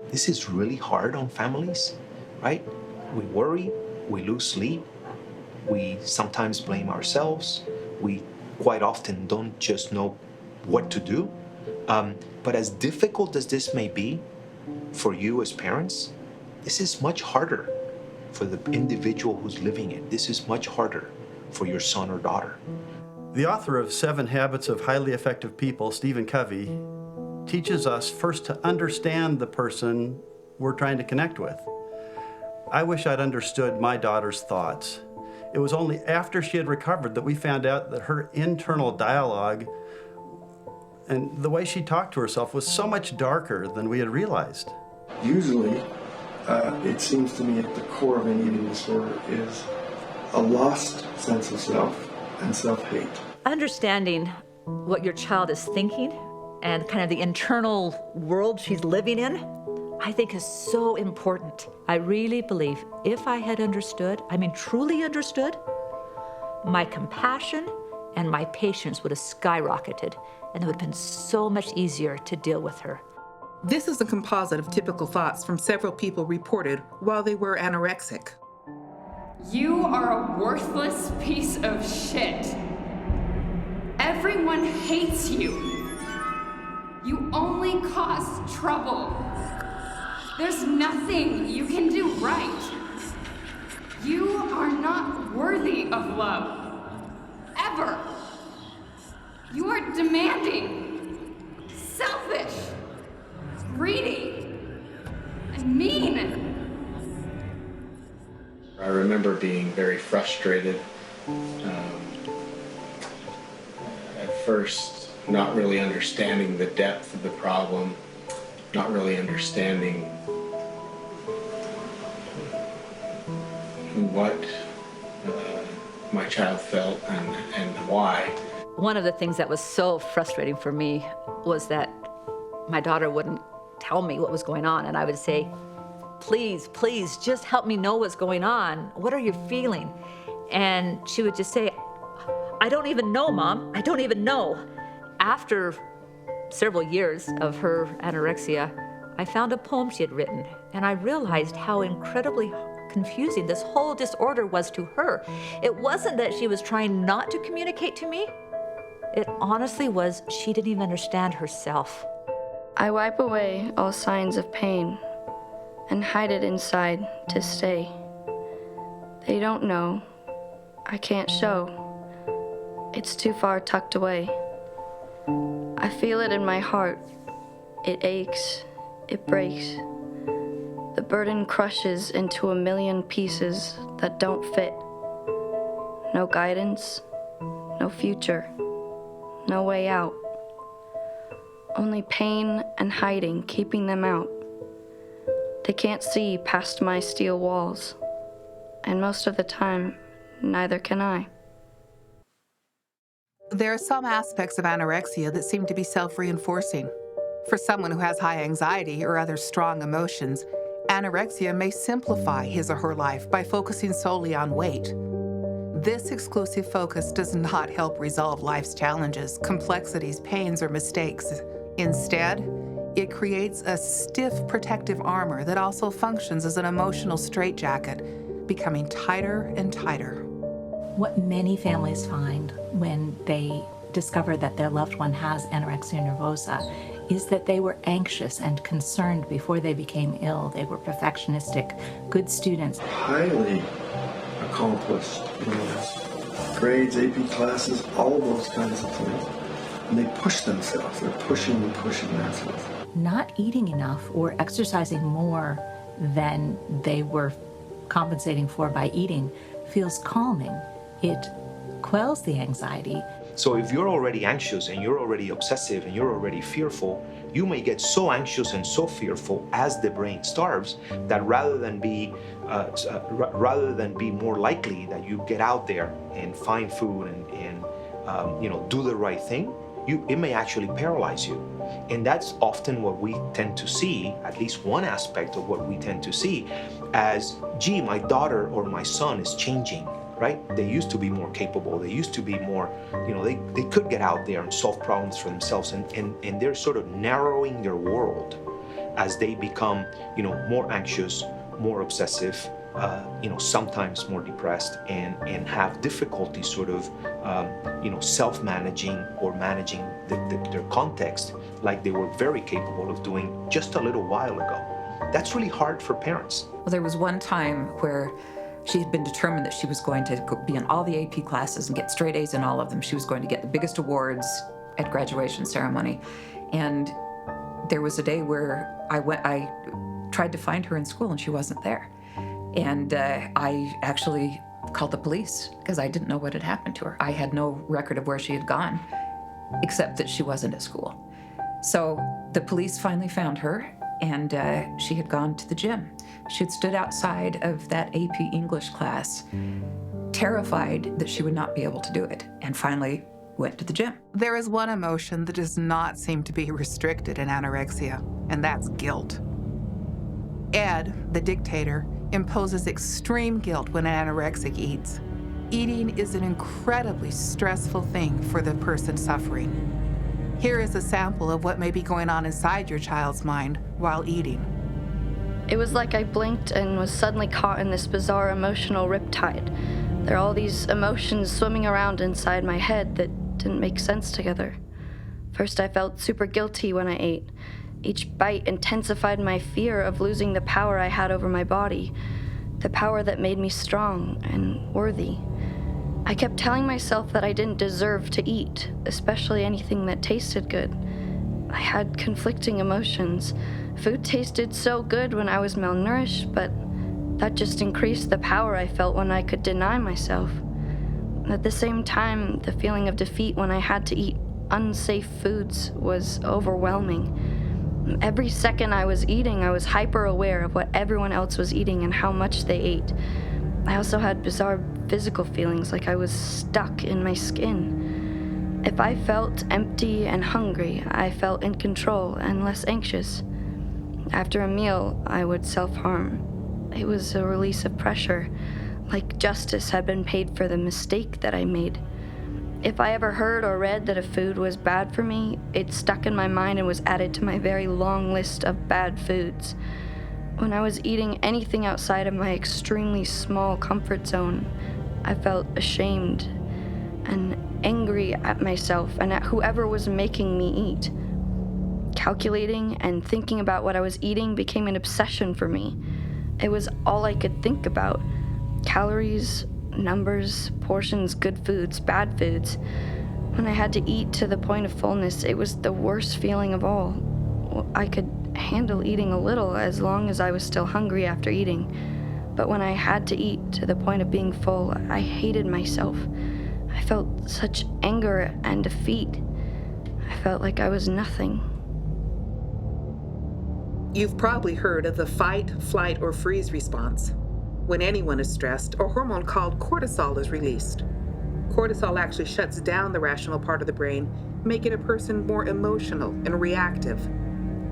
This is really hard on families, right? We worry, we lose sleep, we sometimes blame ourselves, we quite often don't just know what to do. But as difficult as this may be for you as parents, this is much harder for the individual who's living it. This is much harder for your son or daughter. The author of 7 Habits of Highly Effective People, Stephen Covey, teaches us first to understand the person we're trying to connect with. I wish I'd understood my daughter's thoughts. It was only after she had recovered that we found out that her internal dialogue and the way she talked to herself was so much darker than we had realized. Usually, it seems to me at the core of an eating disorder is a lost sense of self and self-hate. Understanding what your child is thinking and kind of the internal world she's living in, I think is so important. I really believe if I had understood, truly understood, my compassion and my patience would have skyrocketed, and it would have been so much easier to deal with her. This is a composite of typical thoughts from several people reported while they were anorexic. You are a worthless piece of shit. Everyone hates you. You only cause trouble. There's nothing you can do right. You are not worthy of love. Ever. You are demanding, selfish, greedy, and mean. I remember being very frustrated. At first, not really understanding the depth of the problem, not really understanding what my child felt and why. One of the things that was so frustrating for me was that my daughter wouldn't tell me what was going on, and I would say, please, please, just help me know what's going on. What are you feeling? And she would just say, I don't even know, Mom. I don't even know. After several years of her anorexia, I found a poem she had written, and I realized how incredibly confusing this whole disorder was to her. It wasn't that she was trying not to communicate to me. It honestly was she didn't even understand herself. I wipe away all signs of pain and hide it inside to stay. They don't know. I can't show. It's too far tucked away. I feel it in my heart. It aches. It breaks. The burden crushes into a million pieces that don't fit. No guidance, no future, no way out. Only pain and hiding keeping them out. They can't see past my steel walls, and most of the time, neither can I. There are some aspects of anorexia that seem to be self-reinforcing. For someone who has high anxiety or other strong emotions, anorexia may simplify his or her life by focusing solely on weight. This exclusive focus does not help resolve life's challenges, complexities, pains, or mistakes. Instead, it creates a stiff protective armor that also functions as an emotional straitjacket, becoming tighter and tighter. What many families find when they discover that their loved one has anorexia nervosa is that they were anxious and concerned before they became ill. They were perfectionistic, good students. Highly accomplished, grades, AP classes, all of those kinds of things. And they push themselves. They're pushing and pushing themselves. Not eating enough or exercising more than they were compensating for by eating feels calming. It quells the anxiety. So if you're already anxious and you're already obsessive and you're already fearful, you may get so anxious and so fearful as the brain starves that rather than be more likely that you get out there and find food and do the right thing, it may actually paralyze you. And that's often what we tend to see, at least one aspect of what we tend to see as, gee, my daughter or my son is changing, right? They used to be more capable. They used to be more, they could get out there and solve problems for themselves, and they're sort of narrowing their world as they become, more anxious, more obsessive, sometimes more depressed, and have difficulty sort of, self-managing or managing their context like they were very capable of doing just a little while ago. That's really hard for parents. Well, there was one time where she had been determined that she was going to be in all the AP classes and get straight A's in all of them. She was going to get the biggest awards at graduation ceremony. And there was a day where I tried to find her in school and she wasn't there. And I actually called the police because I didn't know what had happened to her. I had no record of where she had gone, except that she wasn't at school. So the police finally found her, and she had gone to the gym. She had stood outside of that AP English class, terrified that she would not be able to do it, and finally went to the gym. There is one emotion that does not seem to be restricted in anorexia, and that's guilt. Ed, the dictator, imposes extreme guilt when an anorexic eats. Eating is an incredibly stressful thing for the person suffering. Here is a sample of what may be going on inside your child's mind while eating. It was like I blinked and was suddenly caught in this bizarre emotional riptide. There are all these emotions swimming around inside my head that didn't make sense together. First, I felt super guilty when I ate. Each bite intensified my fear of losing the power I had over my body, the power that made me strong and worthy. I kept telling myself that I didn't deserve to eat, especially anything that tasted good. I had conflicting emotions. Food tasted so good when I was malnourished, but that just increased the power I felt when I could deny myself. At the same time, the feeling of defeat when I had to eat unsafe foods was overwhelming. Every second I was eating, I was hyper aware of what everyone else was eating and how much they ate. I also had bizarre physical feelings, like I was stuck in my skin. If I felt empty and hungry, I felt in control and less anxious. After a meal, I would self-harm. It was a release of pressure, like justice had been paid for the mistake that I made. If I ever heard or read that a food was bad for me, it stuck in my mind and was added to my very long list of bad foods. When I was eating anything outside of my extremely small comfort zone, I felt ashamed and angry at myself and at whoever was making me eat. Calculating and thinking about what I was eating became an obsession for me. It was all I could think about. Calories, numbers, portions, good foods, bad foods. When I had to eat to the point of fullness, it was the worst feeling of all. I could handle eating a little as long as I was still hungry after eating. But when I had to eat to the point of being full, I hated myself. I felt such anger and defeat. I felt like I was nothing. You've probably heard of the fight, flight, or freeze response. When anyone is stressed, a hormone called cortisol is released. Cortisol actually shuts down the rational part of the brain, making a person more emotional and reactive.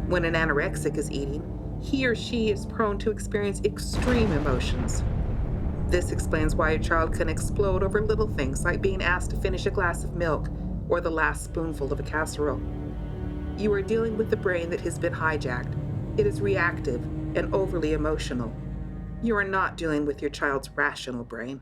When an anorexic is eating, he or she is prone to experience extreme emotions. This explains why a child can explode over little things like being asked to finish a glass of milk or the last spoonful of a casserole. You are dealing with the brain that has been hijacked. It is reactive and overly emotional. You are not dealing with your child's rational brain.